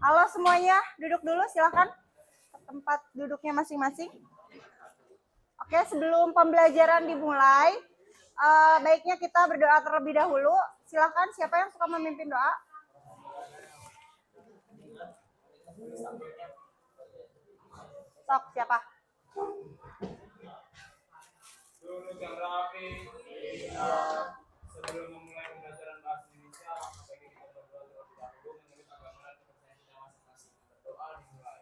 Halo semuanya, duduk dulu silahkan ke tempat duduknya masing-masing. Oke, sebelum pembelajaran dimulai, baiknya kita berdoa terlebih dahulu. Silahkan, siapa yang suka memimpin doa? Sok, siapa? Duduk yang rapi. Sebelum memulai pembelajaran bahasa Indonesia, maka baiknya kita berdoa terlebih dahulu menurut agama dan kepercayaan kita masing-masing. Berdoa dimulai.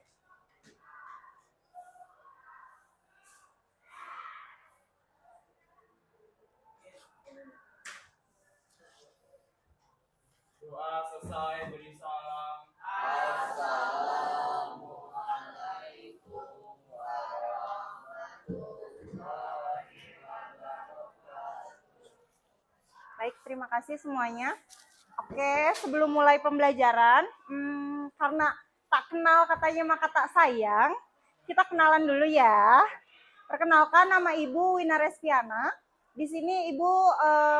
Doa selesai, beri salam. Assalamualaikum warahmatullahi wabarakatuh. Baik, terima kasih semuanya. Oke, sebelum mulai pembelajaran, karena tak kenal katanya maka tak sayang, kita kenalan dulu ya. Perkenalkan, nama Ibu Wina Respiana. Di sini Ibu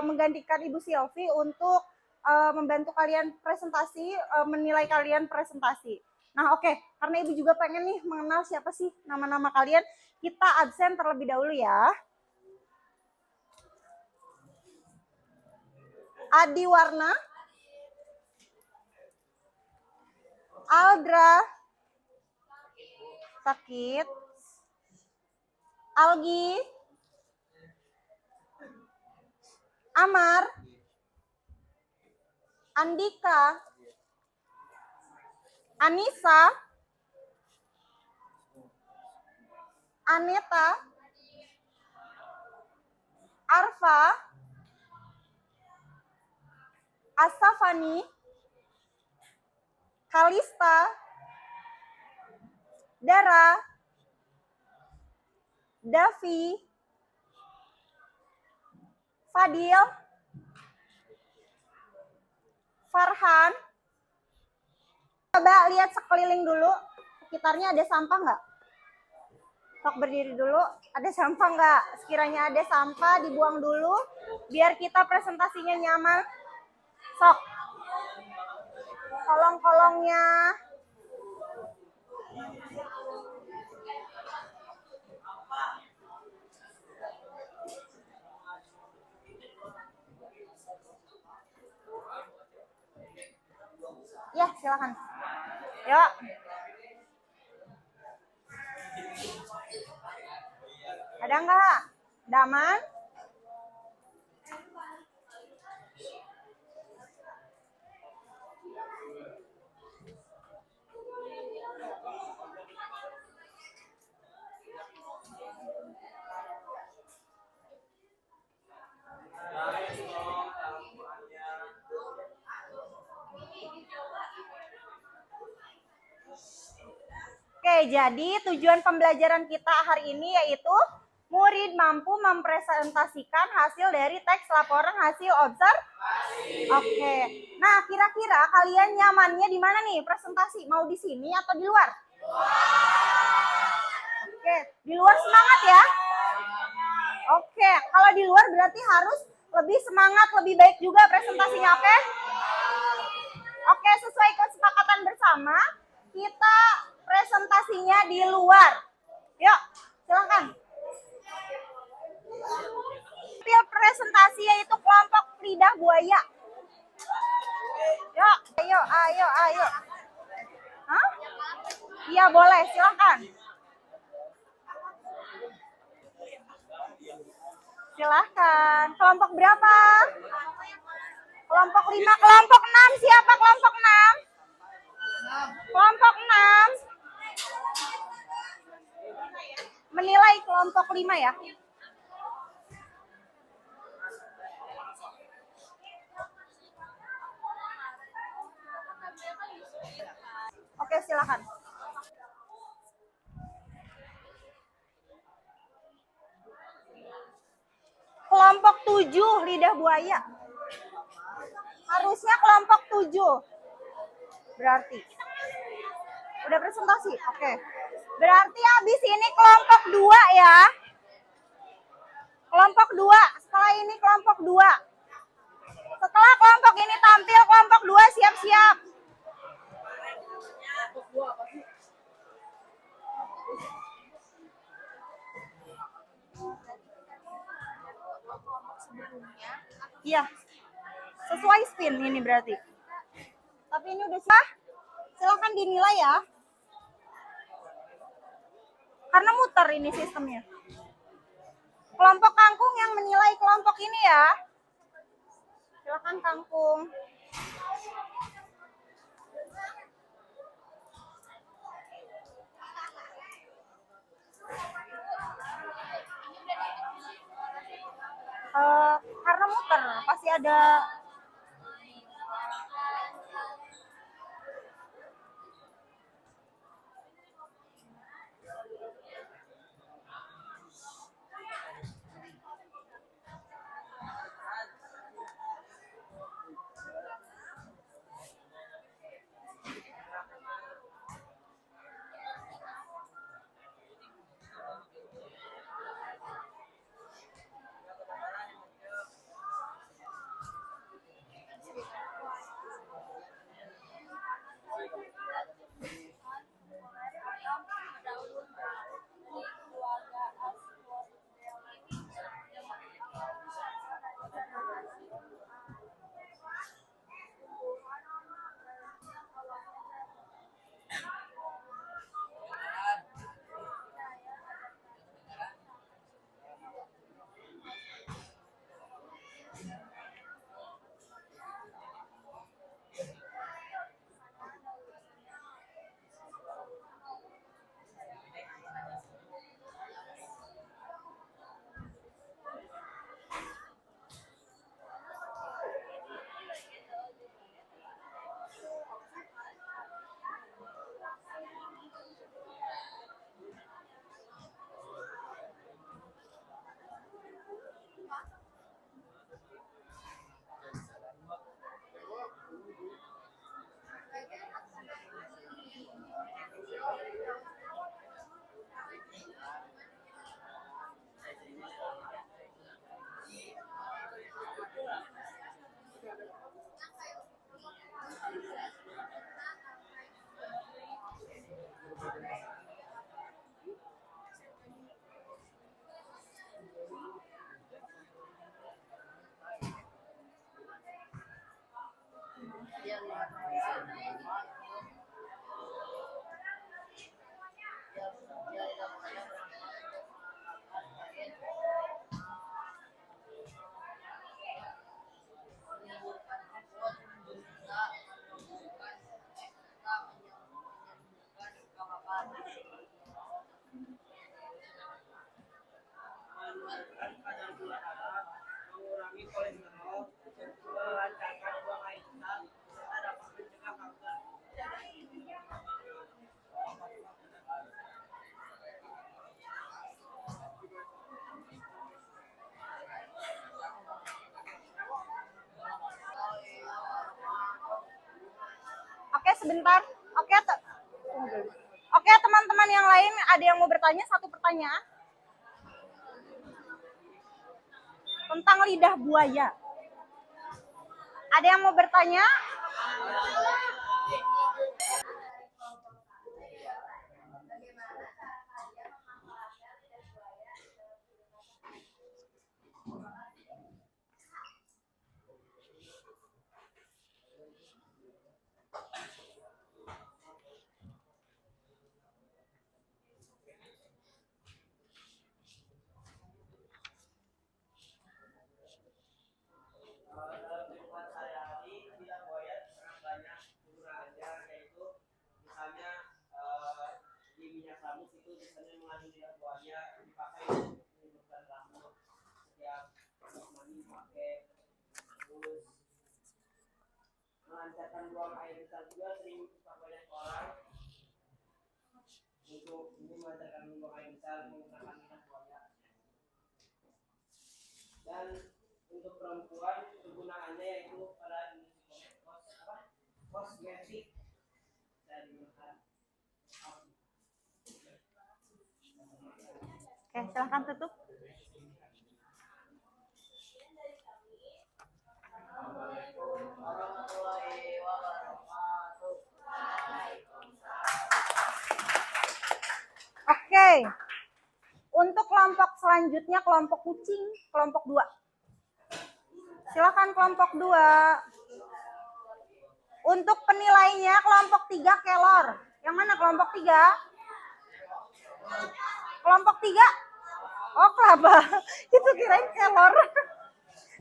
menggantikan Ibu Silvi untuk membantu kalian presentasi, menilai kalian presentasi. Nah, oke, karena Ibu juga pengen nih mengenal siapa sih nama-nama kalian, kita absen terlebih dahulu ya. Adi Warna, Aldra, sakit, Algi, Amar, Andika, Anissa, Aneta, Arfa, Asafani, Kalista, Dara, Davi, Fadil, Farhan. Coba lihat sekeliling dulu, sekitarnya ada sampah nggak? Sok berdiri dulu, ada sampah nggak? Sekiranya ada sampah, dibuang dulu, biar kita presentasinya nyaman. Sok, kolong-kolongnya. Ya, silakan. Yuk. Ada nggak? Daman? Oke, jadi tujuan pembelajaran kita hari ini yaitu murid mampu mempresentasikan hasil dari teks laporan hasil observasi. Oke, nah kira-kira kalian nyamannya di mana nih presentasi? Mau di sini atau di luar? Oke, di luar semangat ya. Oke, kalau di luar berarti harus lebih semangat, lebih baik juga presentasinya, oke? Oke, sesuai kesepakatan bersama, kita presentasinya di luar. Yuk, silakan. Pil presentasi yaitu kelompok lidah buaya. Yuk, ayo. Hah? Iya boleh, silakan. Silahkan. Kelompok berapa? Kelompok 5, kelompok 6. Siapa kelompok 6? Kelompok 6. Menilai kelompok 5 ya. Oke, silakan. Kelompok 7 lidah buaya. Harusnya kelompok 7. Berarti. Udah presentasi? Oke. Berarti habis ini kelompok 2 ya. Kelompok 2. Setelah ini kelompok 2. Setelah kelompok ini tampil, kelompok 2 siap-siap. Iya, sesuai spin ini berarti. Tapi ini udah sah. Silahkan dinilai ya. Karena muter ini sistemnya. Kelompok kangkung yang menilai kelompok ini ya. Silahkan kangkung. Karena muter pasti ada. mengurangi kolesterol, melancarkan buang air besar, serta dapat mencegah kanker. Oke, sebentar. Oke, Oke, teman-teman yang lain ada yang mau bertanya satu pertanyaan tentang lidah buaya. Ada yang mau bertanya? Dalam kehidupan sehari-hari, lidah buaya sangat banyak penggunaannya, yaitu misalnya di minyak rambut itu biasanya mengandung lidah buaya dipakai untuk menyembuhkan rambut setiap mandi pakai, terus melancarkan buang air besar juga sering dipakai banyak orang untuk ini melancarkan buang air besar menggunakan lidah buaya. Dan untuk perempuan kegunaannya yaitu pada industri kosmetik dan digunakan. Oke, silahkan tutup. Oke. Untuk kelompok selanjutnya kelompok kucing, kelompok 2. Silakan kelompok 2. Untuk penilainya kelompok 3 kelor. Yang mana kelompok 3? Kelompok 3? Oh, kelapa. Itu kirain kelor.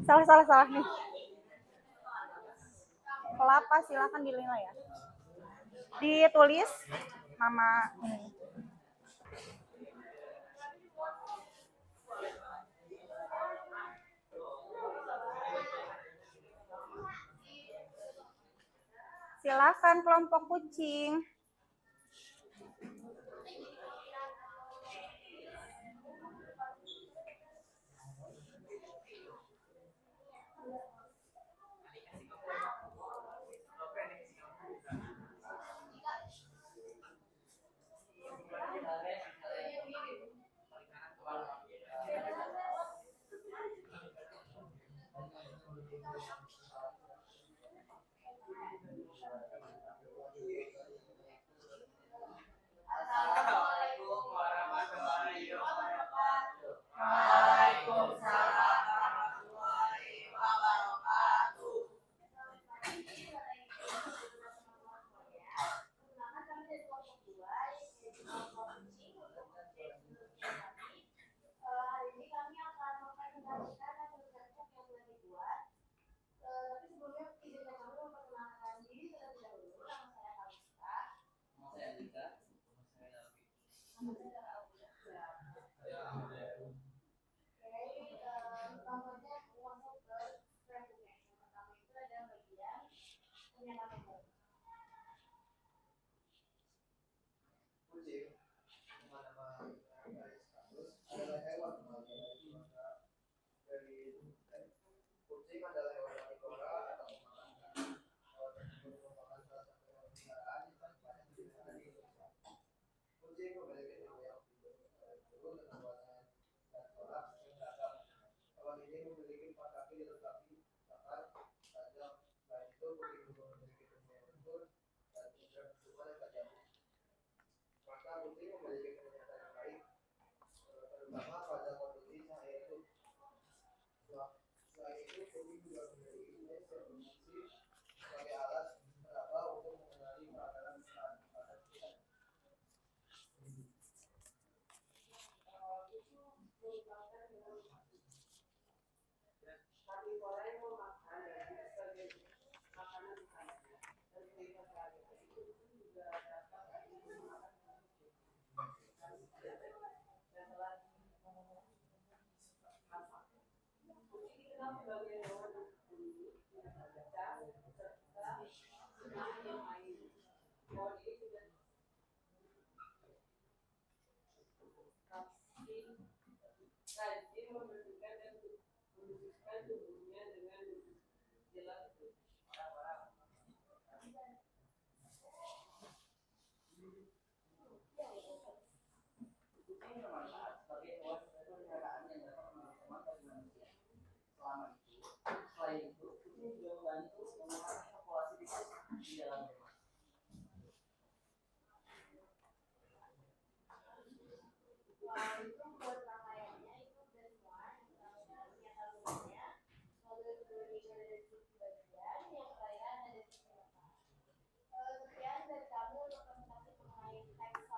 Salah nih. Kelapa, silakan dinilai ya. Ditulis Mama ini. Silakan kelompok kucing.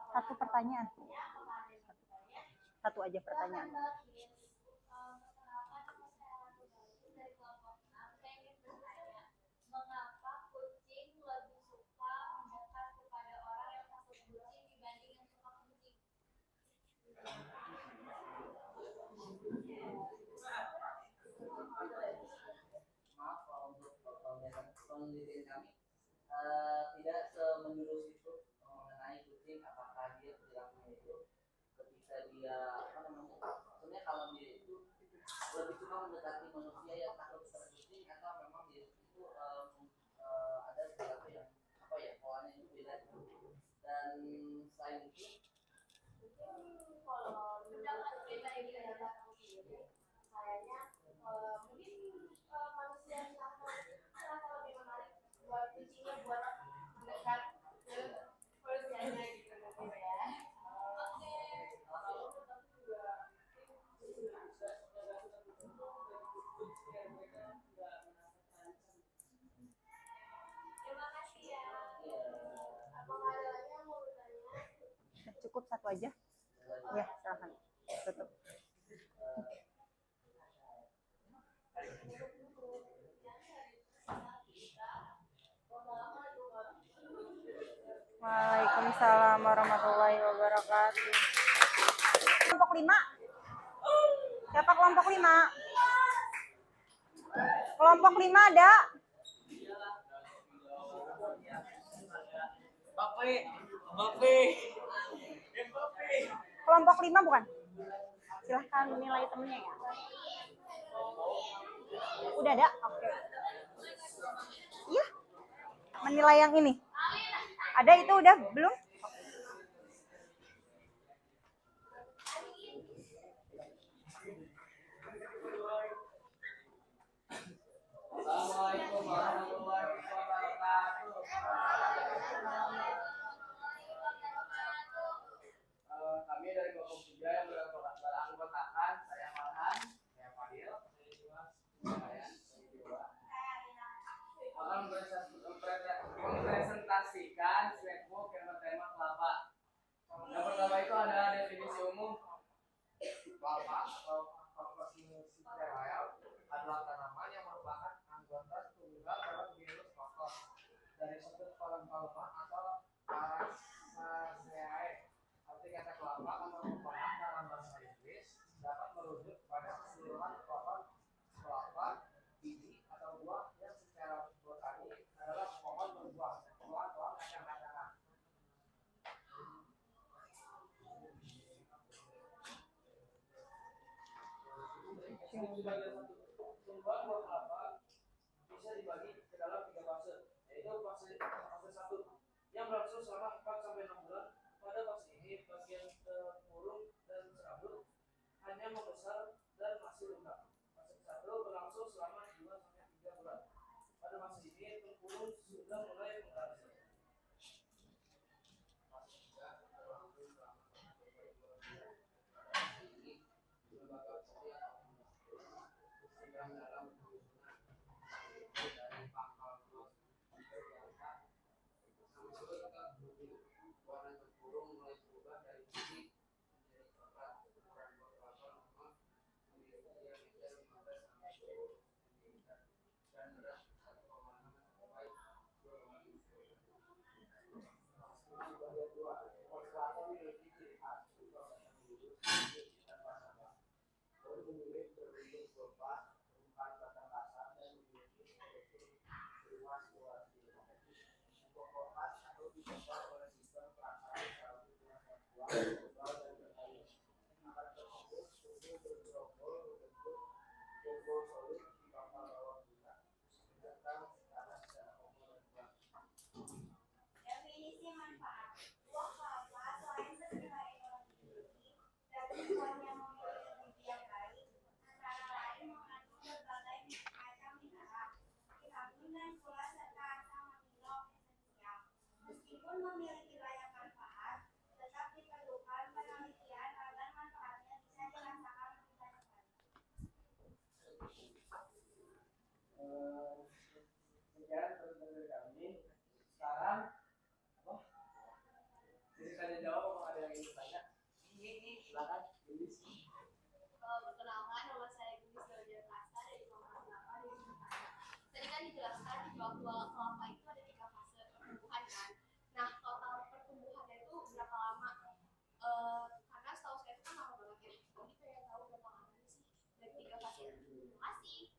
Satu pertanyaan. Satu aja pertanyaan. Penelitian kami tidak semenjurus itu mengenai kucing, apakah dia perilakunya itu ketika dia sebenarnya kalau dia itu lebih suka mendekati manusia yang takut pada kucing, atau memang dia itu ada perilaku yang polanya itu beda. Dan selain itu kalau menurut kita ini adalah kayaknya mungkin manusia merasa lebih menarik buat kucingnya buat mendekat ke manusianya gitu mungkin ya. Oke. cukup satu aja. Ya, silahkan. Tutup. Waalaikumsalam warahmatullahi wabarakatuh. Kelompok 5. Siapa kelompok 5? Kelompok 5 ada? Kelompok 5 bukan? Silahkan menilai temennya ya. Udah ada? Oke. Iya. Menilai yang ini. Ada itu udah belum? Assalamualaikum warahmatullahi wabarakatuh. Kami dari kelompok 3 yang beranggotakan saya Farhan, saya Fadil, saya Dimas, saya Dewa. Akan mempresentasikan sweatbook yang bertema kelapa. Yang pertama itu adalah definisi umum. Kelapa atau Cactus muscipularis adalah tanaman yang merupakan anggota tunggal dalam genus Cactus dari sudut palma atau Araceae. Arti kata kelapa atau pepohonan dalam bahasa Inggris dapat merujuk pada keseluruhan pohon kelapa, biji atau buah yang secara botani adalah pohon berbuah. Pohon kacang-kacangan. Tumbuhan buah kelapa bisa dibagi ke dalam 3 fase, yaitu fase 1 yang berlangsung selama 4 sampai 6 bulan. Pada fase ini bagian tempurung dan serabut hanya membesar dan masih lengkap. Fase 1 berlangsung selama 2 sampai 3 bulan. Pada fase ini tempurung sudah mulai mengeras. Fase 3 berlangsung selama 1 sampai 2 bulan. Fase ini lembaga sedang dalam penyusunan dari pangkal terus biasa muncul ke bumi. Warna tempurung mulai berubah dari putih menjadi coklat. Ukuran buah kelapa normal memiliki diameter 15 sampai 20 cm dan berat 1,6 sampai 2,5 kg. Bagian 2, buah kelapa memiliki ciri khas berupa batang lurus, dan basah. Daun memilih berbentuk gelombang, umpan batang kasar, dan memiliki struktur luas luas. Pokok khas atau ditopang oleh sistem perakaran serabut yang kuat, tebal, dan berkayu. Akar terfokus tumbuh bergerombol berbentuk bonggol solid di pangkal bawah bulat, sedangkan sekarang secara oval dan bulat. Definisi manfaat buah kelapa selain senilai ekonomi dan buahnya memiliki gizi yang baik, antara lain mengandung berbagai macam mineral, vitamin dan pula serta asam amino esensial. Meskipun memiliki banyak manfaat, tetap diperlukan penelitian agar manfaatnya bisa dirasakan lebih banyak lagi. Sekian dari kami. Sekarang jadi tanya jawab, apa ada yang ingin tanya? Silakan. Perkenalkan, nama saya Gendis Dawdia Prasta dari kelompok 8 di Surabaya. Tadi kan dijelaskan bahwa kelapa itu ada 3 fase pertumbuhan kan. Nah, total pertumbuhannya itu berapa lama? Karena setahu saya itu kan lama banget ya. Jadi pengen tahu berapa lama sih dari 3 fase itu. Terima kasih.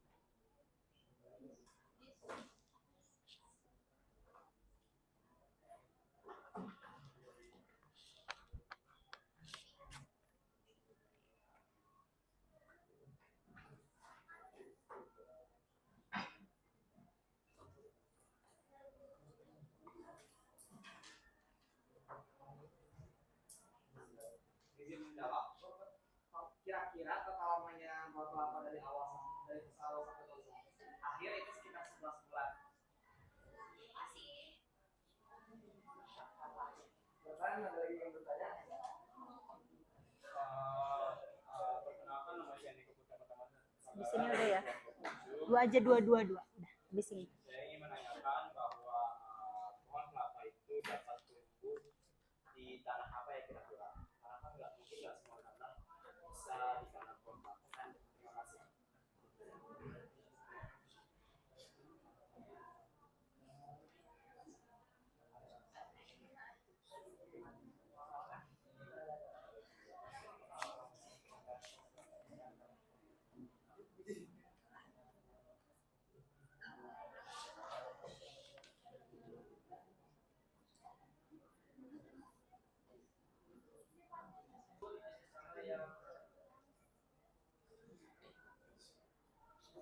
Izin menjawab. Kira-kira total lamanya buah kelapa dari awal sampai akhir itu sekitar 11 bulan. Terima kasih. Bahkan ada lagi yang bertanya? Perkenalkan, nama saya Niko Putra Pertama. Di sini udah ya. Dua aja, dua. Udah, di sini. Saya ingin menanyakan bahwa pohon kelapa itu dapat tumbuh di tanah apa ya kira-kira?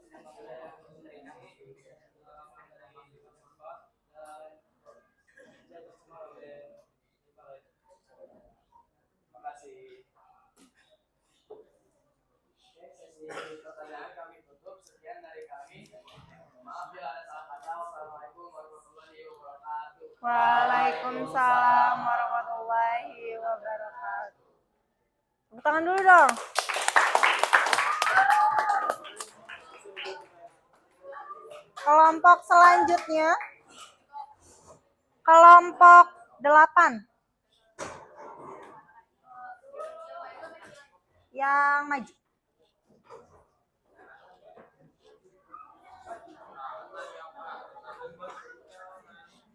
Terima kasih. Oke, sesi pertanyaan kami tutup. Sekian dari kami. Maaf bila ada salah kata. Wassalamualaikum warahmatullahi wabarakatuh. Waalaikumsalam warahmatullahi wabarakatuh. Tepuk tangan dulu dong. Kelompok selanjutnya, kelompok 8. Yang maju.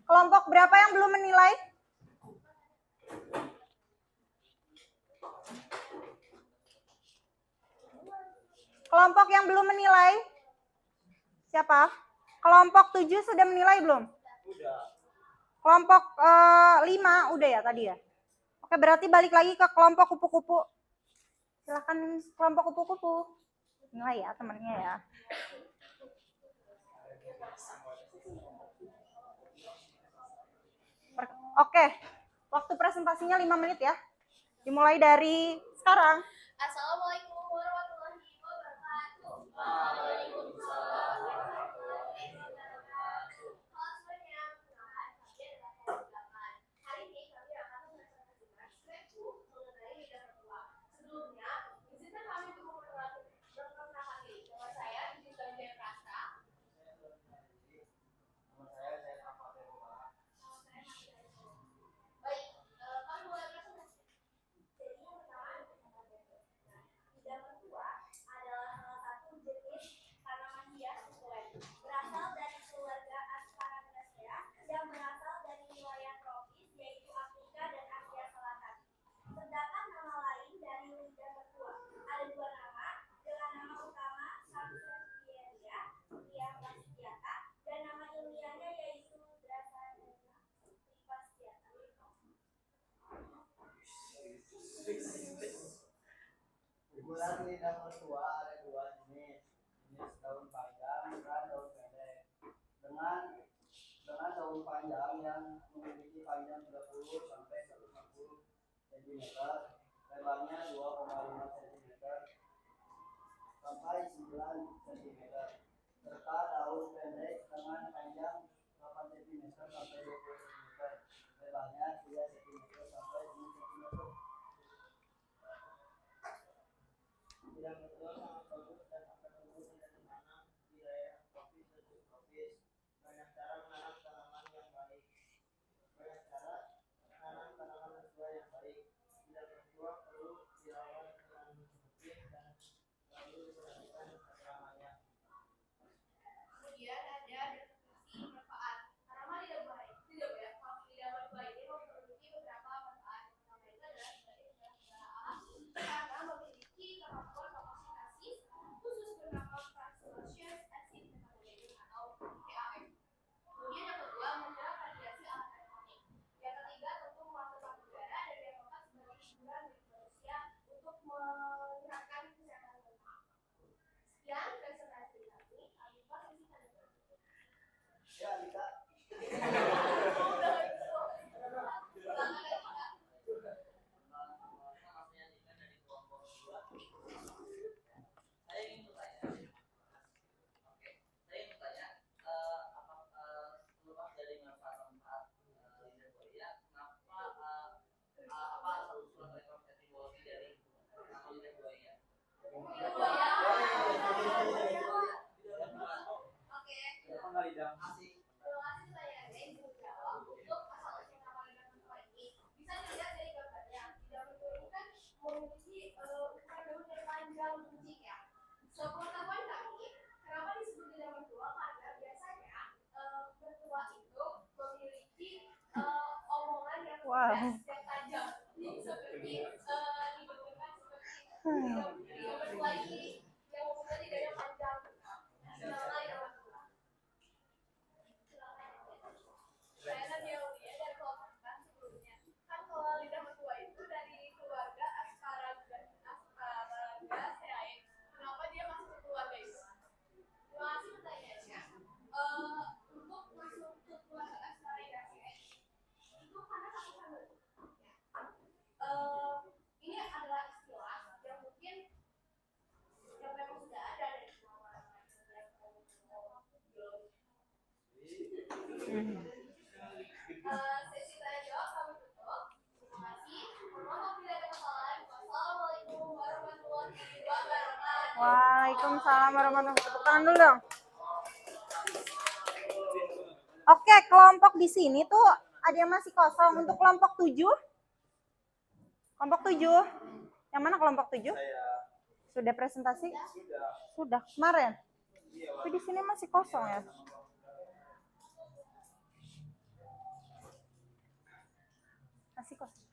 Kelompok berapa yang belum menilai? Kelompok yang belum menilai? Siapa? Kelompok 7 sudah menilai belum? Udah. Kelompok 5 udah ya tadi ya? Oke, berarti balik lagi ke kelompok kupu-kupu. Silakan kelompok kupu-kupu. Nilai ya temannya ya. Oke, waktu presentasinya 5 menit ya. Dimulai dari sekarang. Assalamualaikum warahmatullahi wabarakatuh. Waalaikumsalam warahmatullahi wabarakatuh. Halo semuanya, perkenalkan kalian adalah kelas 8. Hari ini kami akan mempresentasikan skripku mengenai lidah mertua. Sebelumnya, izinkan kami untuk memperkenalkan diri. Nama saya Yudhita Wijaya Prasta. Baik, kami mulai presentasi. Jadi yang pertama, lidah mertua adalah salah satu jenis tanaman hias sukulen. Berasal dari keluarga Asparaginacea yang berasal dari wilayah tropis yaitu Afrika dan Asia Selatan. Terdapat nama lain dari lidah mertua. Ada 2 nama, dengan nama utama Sansevieria bastiata dan nama ilmiahnya yaitu Dracæna bastiata. Ukuran lidah mertua ada 2 jenis. Jenis daun panjang dan daun pendek. Dengan daun panjang yang memiliki panjang 30 sampai 140 cm, lebarnya 2,5 cm sampai 9 cm, serta daun pendek dengan panjang 8 cm sampai 20 cm, lebarnya 3 cm sampai 5 cm. Lidah mertua sangat bagus dan akan tumbuh dengan ditanam di daerah tropis dan subtropis. Banyak cara menanam tanaman yang baik. Mertua yang baik. Lidah mertua perlu dirawat dengan rutin dan selalu diperhatikan selamanya. Kemudian ada definisi manfaat. Tanaman lidah mertua ini memiliki beberapa manfaat. Yang pertama itu adalah sebagai pengganti alam karena memiliki kemampuan fotosintesis khusus bernama fractionaceous acid metabolism atau PAM. Kemudian yang kedua menyerap radiasi alat elektronik. Yang ketiga tentu memasukkan udara dan yang keempat sebagai hiburan bagi manusia untuk menyehatkan kesehatan mental. Sekian presentasi kami. Alifah sesi tanda. Ya, Lita. Sepengetahuan kami, kenapa disebut lidah mertua? Karena biasanya mertua itu memiliki omongan yang pedas dan tajam, seperti dibentukkan seperti lidah mertua ini yang mempunyai lidahnya panjang. Nama lidah mertua. Saya Nadia Aulia dari kelompok 4 sebelumnya. Kan kalau lidah mertua itu dari keluarga Asparaginacea. Kenapa dia masuk ke keluarga itu? Sesi tanya jawab kami tutup. Terima kasih. Mohon bila ada kesalahan. Wassalamualaikum warahmatullahi wabarakatuh. Waalaikumsalam warahmatullahi wabarakatuh. Tepuk tangan dulu dong. Oke, kelompok di sini tuh ada yang masih kosong. Untuk kelompok 7. Kelompok 7. Yang mana kelompok 7? Sudah presentasi? Sudah. Kemarin? Tapi di sini masih kosong ya. Masih kosong.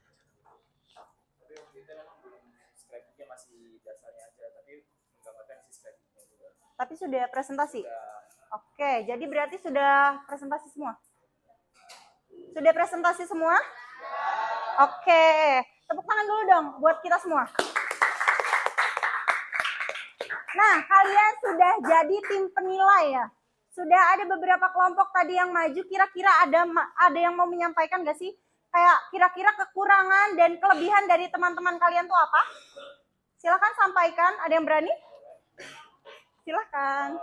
Tapi waktu itu memang belum scrapbooknya masih dasarnya aja, tapi menggambarkan si scrapbooknya juga. Tapi sudah presentasi? Sudah. Oke, jadi berarti sudah presentasi semua? Sudah presentasi semua? Oke, tepuk tangan dulu dong buat kita semua. Nah, kalian sudah jadi tim penilai ya? Sudah ada beberapa kelompok tadi yang maju, kira-kira ada yang mau menyampaikan gak sih? Kayak kira-kira kekurangan dan kelebihan dari teman-teman kalian tuh apa? Silahkan sampaikan, ada yang berani? Silahkan.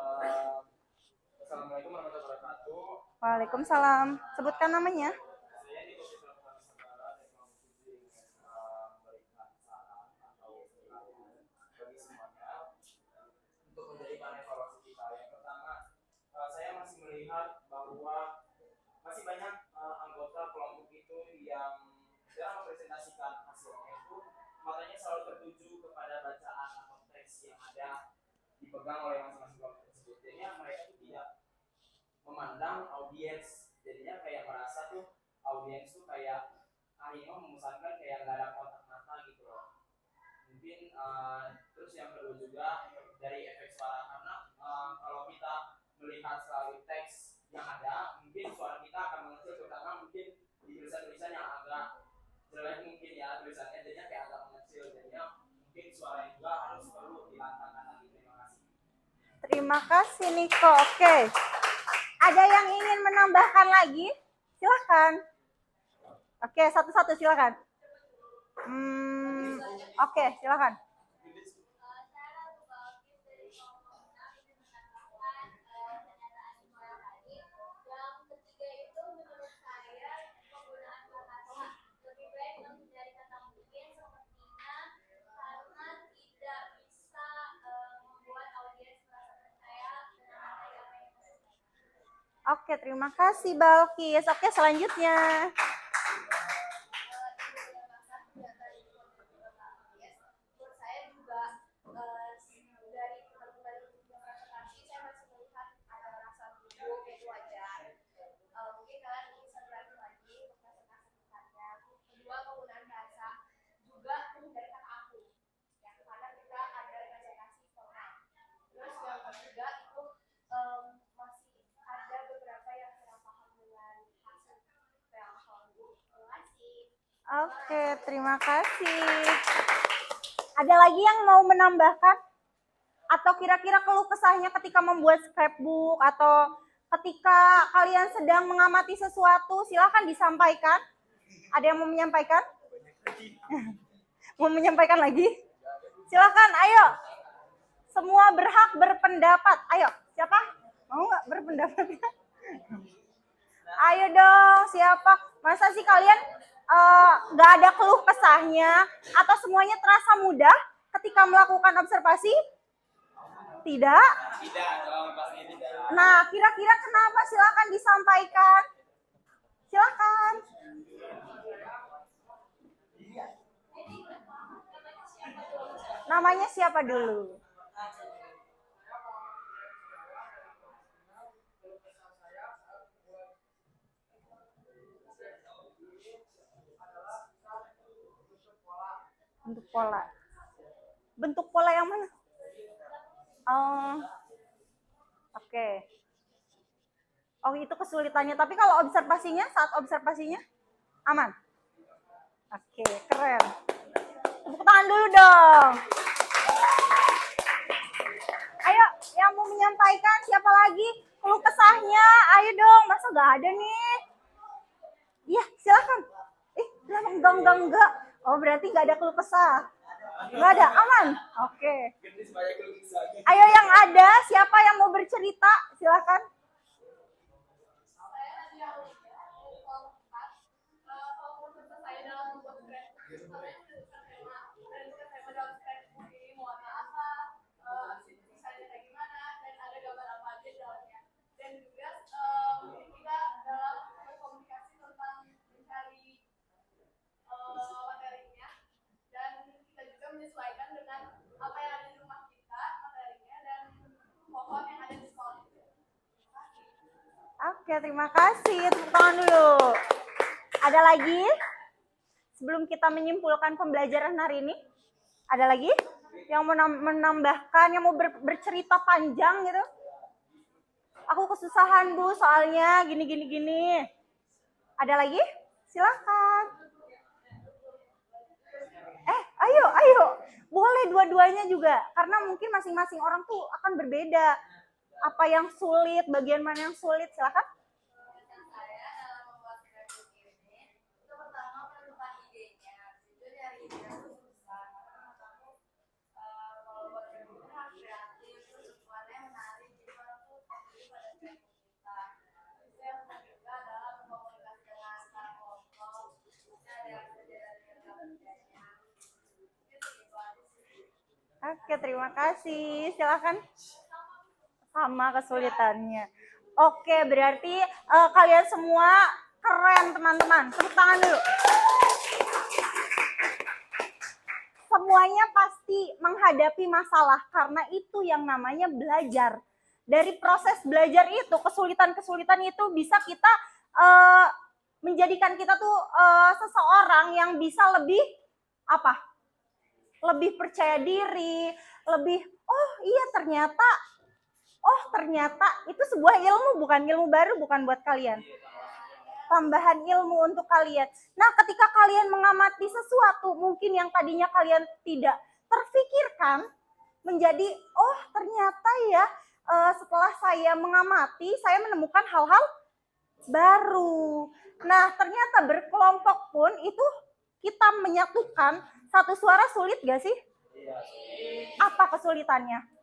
Assalamualaikum warahmatullahi wabarakatuh. Waalaikumsalam. Sebutkan namanya. Saya di Komisi Pelaksana Nusantara dan Komisi memberikan saran atau penilaian bagi semuanya untuk menjadi bahan evaluasi kita. Yang pertama, saya masih melihat bahwa masih banyak anggota kelompok itu yang dalam mempresentasikan hasilnya itu matanya selalu tertuju kepada bacaan atau teks yang ada dipegang oleh masing-masing kelompok tersebut. Jadinya mereka itu tidak memandang audiens, jadinya kayak merasa tuh audiens tuh kayak ini memesankan kayak nggak ada kontak mata gitu loh. Mungkin terus yang kedua juga dari efek suara, karena kalau kita melihat selalu teks yang ada, mungkin suara kita akan mengecil, terutama mungkin di tulisan-tulisan yang agak jelek mungkin ya tulisannya, jadinya kayak agak mengecil, jadinya mungkin suara juga harus perlu dilantangkan lagi. Terima kasih. Terima kasih Niko. Oke. Ada yang ingin menambahkan lagi? Silahkan. Oke, satu-satu silahkan. Oke, silahkan. Oke, terima kasih Balkis. Oke, selanjutnya. Oke, terima kasih. Ada lagi yang mau menambahkan? Atau kira-kira keluh kesahnya ketika membuat scrapbook atau ketika kalian sedang mengamati sesuatu, silahkan disampaikan. Ada yang mau menyampaikan? Mau menyampaikan lagi? Silahkan, ayo. Semua berhak berpendapat. Ayo, siapa? Mau nggak berpendapat? Ayo dong, siapa? Masa sih kalian nggak ada keluh kesahnya atau semuanya terasa mudah ketika melakukan observasi? Tidak? Tidak, pasti tidak. Nah, kira-kira kenapa? Silakan disampaikan. Silakan. Namanya siapa dulu? Bentuk pola. Bentuk pola yang mana? Oke. Oh, itu kesulitannya. Tapi kalau observasinya, saat observasinya aman? Oke, keren. Tepuk tangan dulu dong. Ayo, yang mau menyampaikan siapa lagi? Keluh kesahnya, ayo dong. Masa nggak ada nih? Iya, silakan. Enggak. Oh, berarti nggak ada keluh kesah. Nggak ada, aman? Oke. Ayo yang ada, siapa yang mau bercerita? Silakan. Oke, terima kasih. Tepuk tangan dulu. Ada lagi? Sebelum kita menyimpulkan pembelajaran hari ini, ada lagi yang mau menambahkan, yang mau bercerita panjang gitu? Aku kesusahan, Bu, soalnya gini. Ada lagi? Silakan. Ayo. Boleh dua-duanya juga. Karena mungkin masing-masing orang tuh akan berbeda. Apa yang sulit, bagian mana yang sulit, silakan. Saya dalam membuat scrapbook ini, itu pertama menemukan idenya. Itu dari ide itu susah. Karena menurut aku kalau buat scrapbook itu harus kreatif, terus semuanya menarik. Jadi orang tuh peduli pada scrapbook kita. Terus yang kedua adalah berkomunikasi dengan secara kelompok. Ada yang kerja dan yang nggak kerjanya. Itu aja sih. Oke, terima kasih. Silakan. Sama kesulitannya. Oke, berarti kalian semua keren, teman-teman. Tepuk tangan dulu. Semuanya pasti menghadapi masalah karena itu yang namanya belajar. Dari proses belajar itu, kesulitan-kesulitan itu bisa kita menjadikan kita tuh seseorang yang bisa lebih apa? Lebih percaya diri, lebih ternyata itu sebuah ilmu, bukan ilmu baru, bukan buat kalian. Tambahan ilmu untuk kalian. Nah, ketika kalian mengamati sesuatu, mungkin yang tadinya kalian tidak terfikirkan, menjadi, ternyata ya, setelah saya mengamati, saya menemukan hal-hal baru. Nah, ternyata berkelompok pun itu kita menyatukan satu suara sulit gak sih? Apa kesulitannya?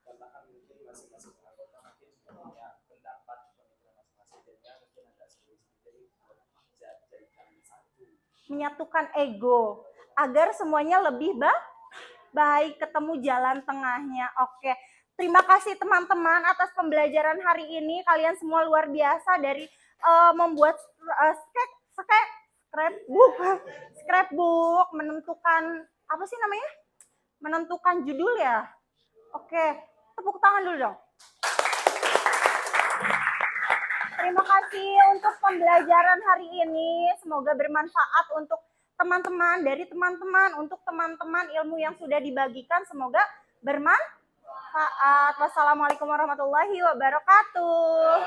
Karena kan mungkin masing-masing anggota mungkin punya pendapat pemikiran masing-masing, jadinya mungkin agak sulit. Jadi jadikan satu. Menyatukan ego agar semuanya lebih baik, ketemu jalan tengahnya. Oke, terima kasih teman-teman atas pembelajaran hari ini. Kalian semua luar biasa dari membuat scrapbook, menentukan apa sih namanya? Menentukan judul ya. Oke, tepuk tangan dulu dong. Terima kasih untuk pembelajaran hari ini. Semoga bermanfaat untuk teman-teman, untuk teman-teman ilmu yang sudah dibagikan. Semoga bermanfaat. Wassalamualaikum warahmatullahi wabarakatuh.